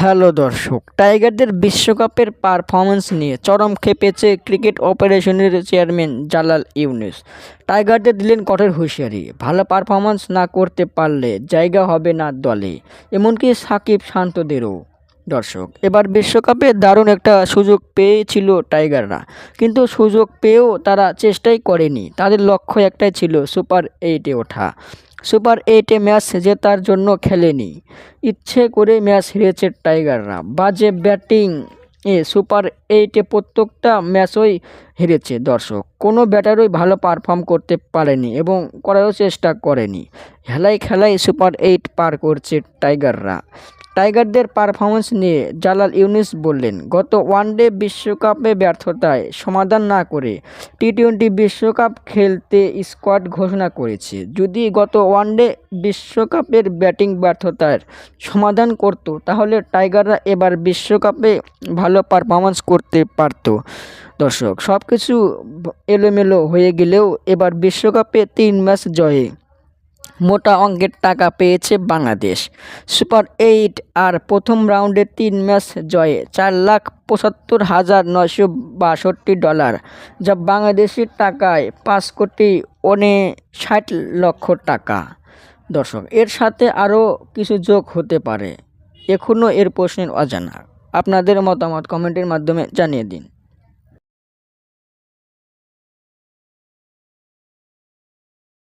Hello দর্শক, টাইগারদের বিশ্বকাপের পারফরম্যান্স নিয়ে চরম ক্ষেপেছে ক্রিকেট অপারেশনের চেয়ারম্যান জালাল ইউনুস। টাইগারদের দিলেন কঠোর হুঁশিয়ারি, ভালো পারফরম্যান্স না করতে পারলে জায়গা হবে না দলে, এমনকি সাকিব শান্তদেরও। দর্শক, এবার বিশ্বকাপে দারুণ একটা সুযোগ পেয়েছিল টাইগাররা, কিন্তু সুযোগ পেয়েও তারা চেষ্টাই করেনি। তাদের লক্ষ্য একটাই ছিল, সুপার 8-এ ওঠা। সুপার 8-এ ম্যাচ জেতার জন্য খেলেনি, ইচ্ছে করে ম্যাচ হেরেছে টাইগাররা। বাজে ব্যাটিং সুপার 8-এ প্রত্যেকটা ম্যাচই হেরেছে। দর্শক, কোনো ব্যাটারই ভালো পারফর্ম করতে পারেনি এবং করারও চেষ্টা করেনি। খেলায় খেলায় সুপার 8 পার করছে টাইগাররা। টাইগারদের পারফরমেন্স নিয়ে জালাল ইউনুস বললেন, গত ওয়ানডে বিশ্বকাপে ব্যর্থতায় সমাধান না করে টি-20 বিশ্বকাপ খেলতে স্কোয়াড ঘোষণা করেছে। যদি গত ওয়ানডে বিশ্বকাপের ব্যাটিং ব্যর্থতার সমাধান করত, তাহলে টাইগাররা এবার বিশ্বকাপে ভালো পারফরমেন্স করতে পারত। দর্শক, সব কিছু এলোমেলো হয়ে গেলেও এবার বিশ্বকাপে 3 ম্যাচ জয়ে মোটা অঙ্কের টাকা পেয়েছে বাংলাদেশ। সুপার 8 আর প্রথম রাউন্ডে 3 ম্যাচ জয়ে $4,75,962, যা বাংলাদেশি টাকায় 5,59,00,000 টাকা। দর্শক, এর সাথে আরও কিছু যোগ হতে পারে, এখনও এর প্রশ্নের অজানা। আপনাদের মতামত কমেন্টের মাধ্যমে জানিয়ে দিন।